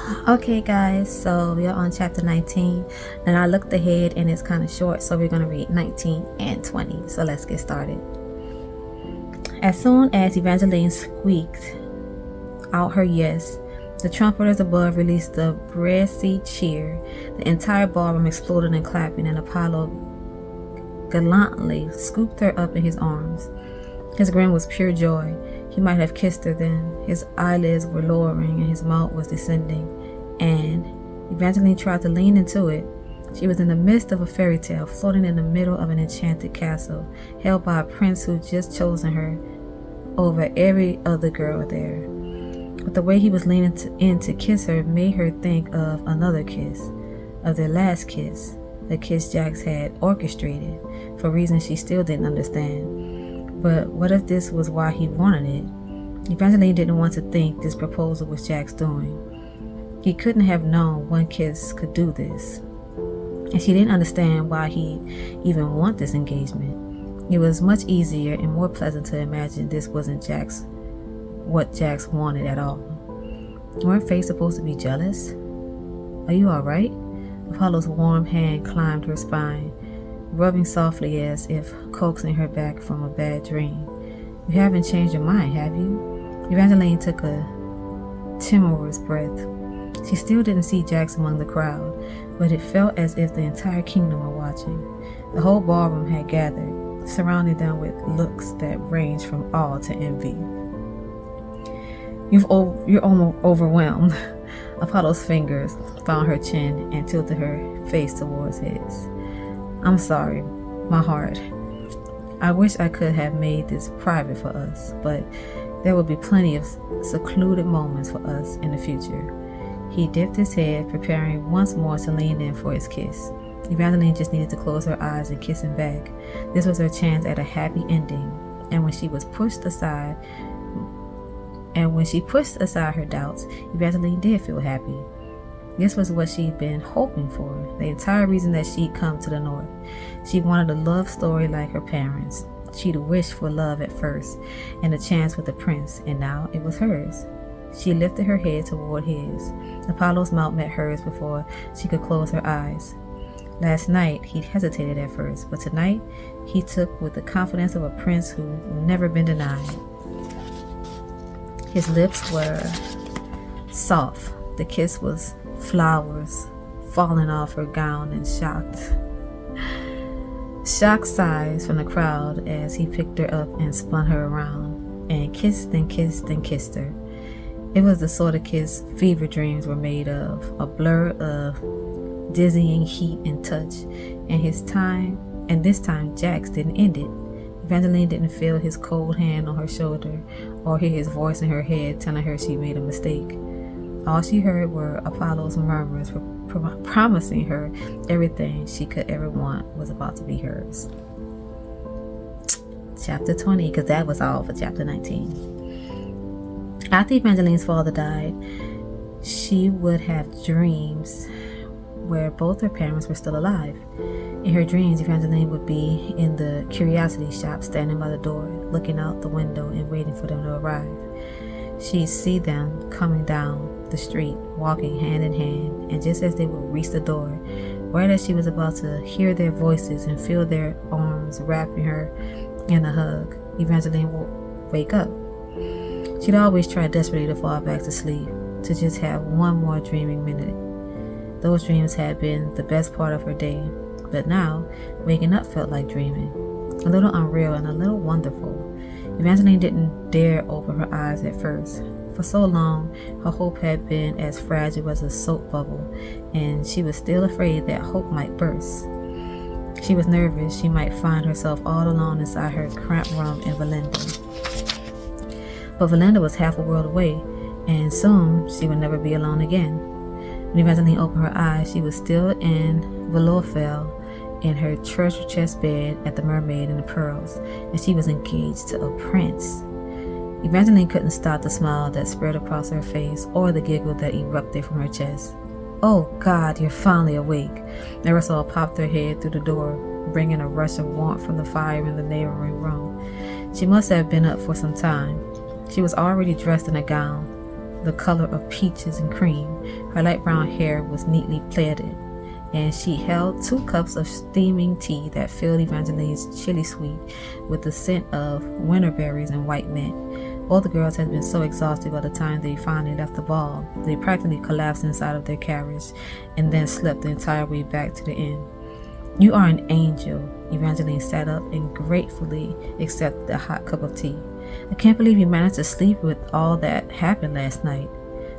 Okay, guys, so we are on chapter 19, and I looked ahead and it's kind of short, so we're going to read 19 and 20. So let's get started. As soon as Evangeline squeaked out her yes, the trumpeters above released a brassy cheer. The entire ballroom exploded in clapping, and Apollo gallantly scooped her up in his arms. His grin was pure joy. He might have kissed her then. His eyelids were lowering and his mouth was descending. And Evangeline tried to lean into it. She was in the midst of a fairy tale, floating in the middle of an enchanted castle, held by a prince who'd just chosen her over every other girl there. But the way he was leaning in to kiss her made her think of another kiss, of their last kiss, the kiss Jax had orchestrated, for reasons she still didn't understand. But what if this was why he wanted it? Evangeline didn't want to think this proposal was Jack's doing. He couldn't have known one kiss could do this. And she didn't understand why he even want this engagement. It was much easier and more pleasant to imagine this wasn't what Jax wanted at all. Weren't Faye supposed to be jealous? Are you all right? Apollo's warm hand climbed her spine, rubbing softly as if coaxing her back from a bad dream. You haven't changed your mind, have you? Evangeline took a timorous breath. She still didn't see Jax among the crowd, but it felt as if the entire kingdom were watching. The whole ballroom had gathered, surrounding them with looks that ranged from awe to envy. You're almost overwhelmed. Apollo's fingers found her chin and tilted her face towards his. I'm sorry, my heart. I wish I could have made this private for us, but there will be plenty of secluded moments for us in the future. He dipped his head, preparing once more to lean in for his kiss. Evangeline just needed to close her eyes and kiss him back. This was her chance at a happy ending. And when she pushed aside her doubts, Evangeline did feel happy. This was what she'd been hoping for, the entire reason that she'd come to the North. She wanted a love story like her parents. She'd wished for love at first, and a chance with the prince, and now it was hers. She lifted her head toward his. Apollo's mouth met hers before she could close her eyes. Last night, he'd hesitated at first, but tonight, he took with the confidence of a prince who'd never been denied. His lips were soft. The kiss was flowers falling off her gown and shocked sighs from the crowd as he picked her up and spun her around and kissed and kissed and kissed her. It was the sort of kiss fever dreams were made of, a blur of dizzying heat and touch, and this time Jax didn't end it. Evangeline didn't feel his cold hand on her shoulder or hear his voice in her head telling her she made a mistake. All she heard were Apollo's murmurs promising her everything she could ever want was about to be hers. Chapter 20, because that was all for chapter 19. After Evangeline's father died, she would have dreams where both her parents were still alive. In her dreams, Evangeline would be in the curiosity shop, standing by the door, looking out the window and waiting for them to arrive. She'd see them coming down the street, walking hand in hand, and just as they would reach the door, right as she was about to hear their voices and feel their arms wrapping her in a hug, Evangeline would wake up. She'd always try desperately to fall back to sleep, to just have one more dreaming minute. Those dreams had been the best part of her day, but now, waking up felt like dreaming, a little unreal and a little wonderful. Evangeline didn't dare open her eyes at first. For so long, her hope had been as fragile as a soap bubble, and she was still afraid that hope might burst. She was nervous she might find herself all alone inside her cramped room in Valinda. But Valinda was half a world away, and soon she would never be alone again. When Evangeline opened her eyes, she was still in Valorfell, in her treasure chest bed at the Mermaid and the Pearls, and she was engaged to a prince. Evangeline couldn't stop the smile that spread across her face or the giggle that erupted from her chest. Oh God, you're finally awake. Marisol popped her head through the door, bringing a rush of warmth from the fire in the neighboring room. She must have been up for some time. She was already dressed in a gown, the color of peaches and cream. Her light brown hair was neatly plaited, and she held 2 cups of steaming tea that filled Evangeline's chili sweet with the scent of winter berries and white mint. Both the girls had been so exhausted by the time they finally left the ball, they practically collapsed inside of their carriage and then slept the entire way back to the inn. "You are an angel." Evangeline sat up and gratefully accepted a hot cup of tea. "I can't believe you managed to sleep with all that happened last night."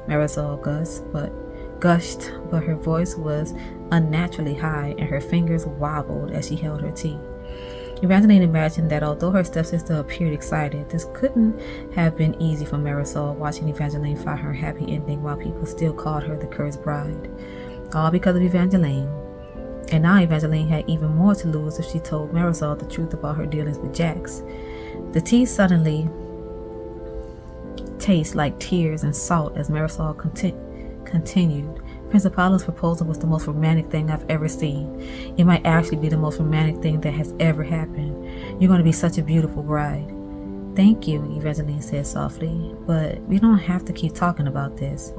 Marisol gushed, but her voice was unnaturally high and her fingers wobbled as she held her tea. Evangeline imagined that although her stepsister appeared excited, this couldn't have been easy for Marisol, watching Evangeline find her happy ending while people still called her the cursed bride. All because of Evangeline. And now Evangeline had even more to lose if she told Marisol the truth about her dealings with Jax. The tea suddenly tasted like tears and salt as Marisol continued. "Prince Apollo's proposal was the most romantic thing I've ever seen. It might actually be the most romantic thing that has ever happened. You're going to be such a beautiful bride." "Thank you," Evangeline said softly, "but we don't have to keep talking about this."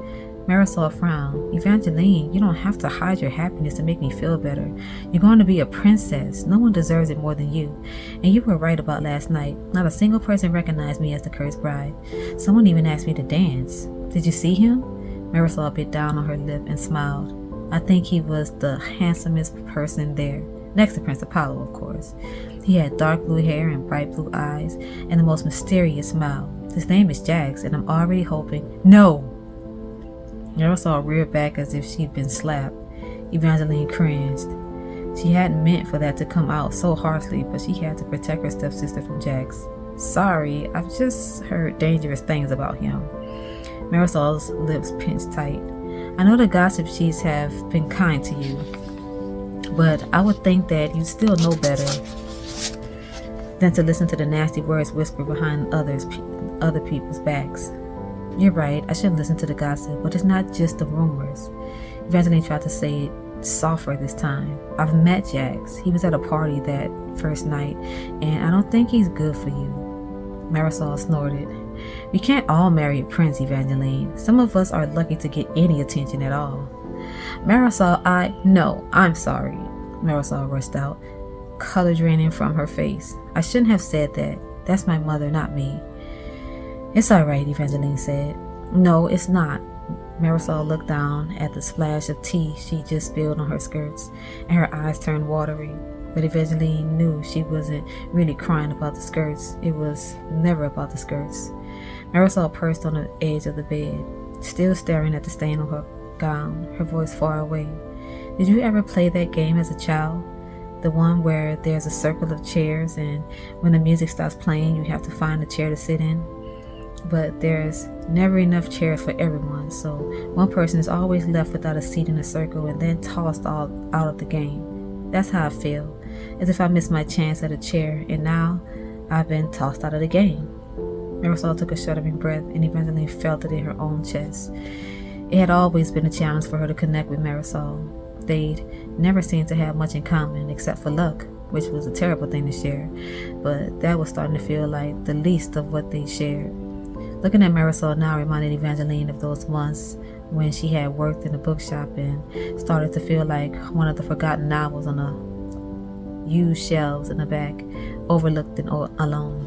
Marisol frowned. "Evangeline, you don't have to hide your happiness to make me feel better. You're going to be a princess. No one deserves it more than you. And you were right about last night. Not a single person recognized me as the cursed bride. Someone even asked me to dance. Did you see him?" Marisol bit down on her lip and smiled. "I think he was the handsomest person there. Next to Prince Apollo, of course. He had dark blue hair and bright blue eyes and the most mysterious smile. His name is Jax, and I'm already hoping—" "No!" Marisol reared back as if she'd been slapped. Evangeline cringed. She hadn't meant for that to come out so harshly, but she had to protect her stepsister from Jax. "Sorry, I've just heard dangerous things about him." Marisol's lips pinched tight. "I know the gossip sheets have been kind to you, but I would think that you'd still know better than to listen to the nasty words whispered behind other people's backs." "You're right, I should listen to the gossip, but it's not just the rumors." Evangeline tried to say it softer this time. "I've met Jax. He was at a party that first night, and I don't think he's good for you." Marisol snorted. "We can't all marry a prince, Evangeline. Some of us are lucky to get any attention at all." "Marisol, No, I'm sorry." Marisol rushed out, color draining from her face. "I shouldn't have said that. That's my mother, not me." "It's all right," Evangeline said. "No, it's not." Marisol looked down at the splash of tea she just spilled on her skirts, and her eyes turned watery. But Evangeline knew she wasn't really crying about the skirts. It was never about the skirts. Marisol perched on the edge of the bed, still staring at the stain on her gown, her voice far away. "Did you ever play that game as a child? The one where there's a circle of chairs, and when the music stops playing, you have to find a chair to sit in? But there's never enough chairs for everyone, so one person is always left without a seat in the circle and then tossed out of the game. That's how I feel, as if I missed my chance at a chair, and now I've been tossed out of the game." Marisol took a shuddering breath, and Evangeline felt it in her own chest. It had always been a challenge for her to connect with Marisol. They'd never seemed to have much in common except for luck, which was a terrible thing to share, but that was starting to feel like the least of what they shared. Looking at Marisol now reminded Evangeline of those months when she had worked in a bookshop and started to feel like one of the forgotten novels on the used shelves in the back, overlooked and alone.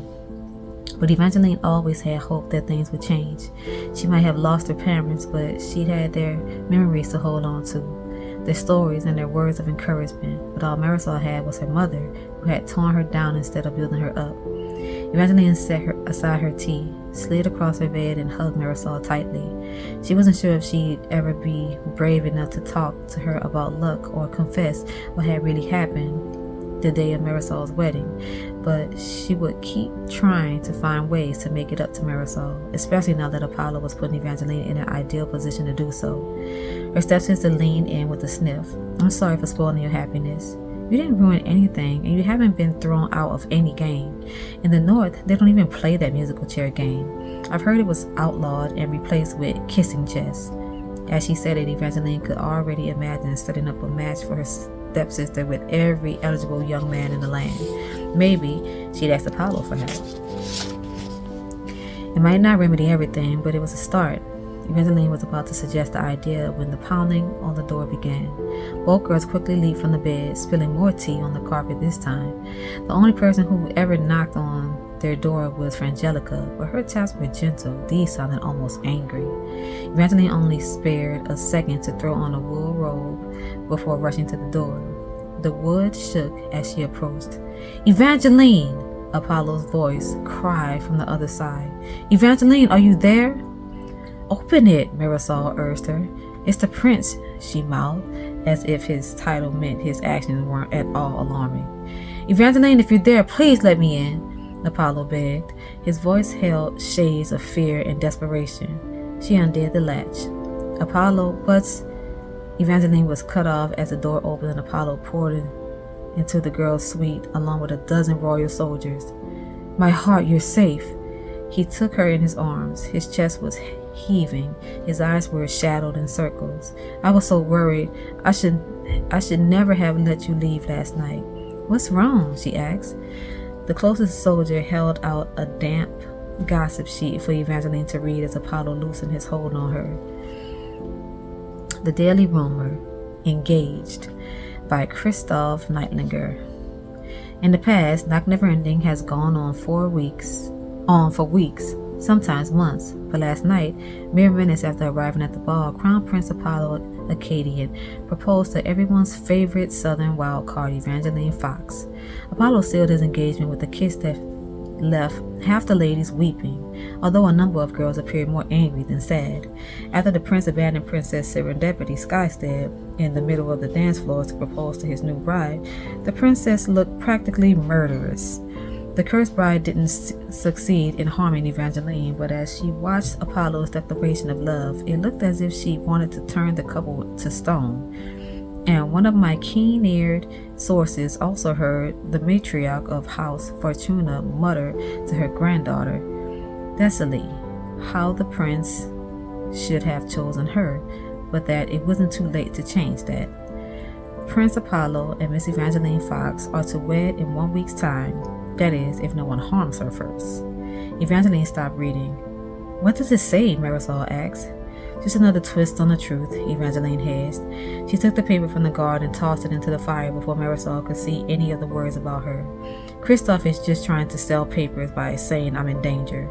But Evangeline always had hope that things would change. She might have lost her parents, but she'd had their memories to hold on to, their stories and their words of encouragement. But all Marisol had was her mother, who had torn her down instead of building her up. Evangeline set aside her tea, slid across her bed, and hugged Marisol tightly. She wasn't sure if she'd ever be brave enough to talk to her about luck or confess what had really happened the day of Marisol's wedding, but she would keep trying to find ways to make it up to Marisol, especially now that Apollo was putting Evangeline in an ideal position to do so. Her stepsister leaned in with a sniff. "I'm sorry for spoiling your happiness. You didn't ruin anything, and you haven't been thrown out of any game. In the North, they don't even play that musical chair game. I've heard it was outlawed and replaced with kissing chess." As she said it, Evangeline could already imagine setting up a match for her stepsister with every eligible young man in the land. Maybe she'd ask Apollo for help. It might not remedy everything, but it was a start. Evangeline was about to suggest the idea when the pounding on the door began. Both girls quickly leaped from the bed, spilling more tea on the carpet this time. The only person who ever knocked on their door was Frangelica, but her taps were gentle. These sounded almost angry. Evangeline only spared a second to throw on a wool robe before rushing to the door. The wood shook as she approached. "Evangeline!" Apollo's voice cried from the other side. "Evangeline, are you there?" "Open it," Marisol urged her. "It's the prince," she mouthed, as if his title meant his actions weren't at all alarming. "Evangeline, if you're there, please let me in," Apollo begged. His voice held shades of fear and desperation. She undid the latch. "Apollo, what's—" Evangeline was cut off as the door opened and Apollo poured into the girl's suite along with a dozen royal soldiers. "My heart, you're safe." He took her in his arms. His chest was heaving. His eyes were shadowed in circles. "I was so worried. I should never have let you leave last night." "What's wrong?" she asked. The closest soldier held out a damp gossip sheet for Evangeline to read as Apollo loosened his hold on her. The Daily Rumor, Engaged, by Christoph Neitlinger. In the past, Knock Never Ending has gone on for weeks, sometimes months. But last night, mere minutes after arriving at the ball, Crown Prince Apollo Acadian proposed to everyone's favorite Southern wild card, Evangeline Fox. Apollo sealed his engagement with a kiss that left half the ladies weeping, although a number of girls appeared more angry than sad. After the prince abandoned Princess Serendipity Skystad in the middle of the dance floor to propose to his new bride, the princess looked practically murderous. The cursed bride didn't succeed in harming Evangeline, but as she watched Apollo's declaration of love, it looked as if she wanted to turn the couple to stone. And one of my keen-eared sources also heard the matriarch of House Fortuna mutter to her granddaughter, Thessaly, how the prince should have chosen her, but that it wasn't too late to change that. Prince Apollo and Miss Evangeline Fox are to wed in 1 week's time. That is, if no one harms her first. Evangeline stopped reading. "What does it say?" Marisol asked. "Just another twist on the truth," Evangeline hedged. She took the paper from the guard and tossed it into the fire before Marisol could see any of the words about her. "Christoph is just trying to sell papers by saying I'm in danger.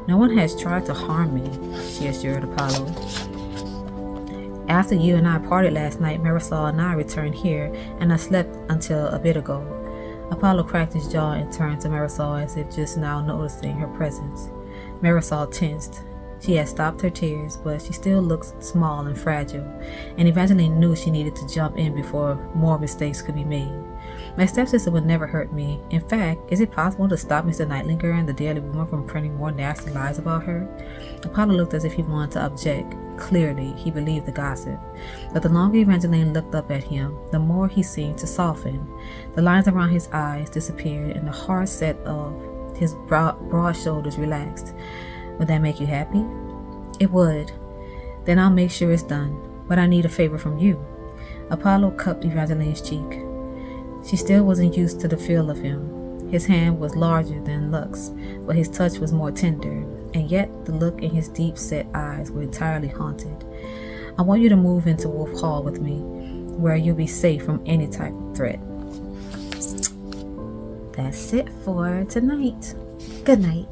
No one has tried to harm me," she assured Apollo. "After you and I parted last night, Marisol and I returned here, and I slept until a bit ago." Apollo cracked his jaw and turned to Marisol as if just now noticing her presence. Marisol tensed. She had stopped her tears, but she still looked small and fragile, and Evangeline knew she needed to jump in before more mistakes could be made. "My stepsister would never hurt me. In fact, is it possible to stop Mr. Neitlinger and the Daily Rumor from printing more nasty lies about her?" Apollo looked as if he wanted to object. Clearly, he believed the gossip. But the longer Evangeline looked up at him, the more he seemed to soften. The lines around his eyes disappeared, and the hard set of his broad shoulders relaxed. "Would that make you happy?" "It would." "Then I'll make sure it's done. But I need a favor from you." Apollo cupped Evangeline's cheek. She still wasn't used to the feel of him. His hand was larger than Luck's, but his touch was more tender, and yet the look in his deep-set eyes were entirely haunted. "I want you to move into Wolf Hall with me, where you'll be safe from any type of threat." That's it for tonight. Good night.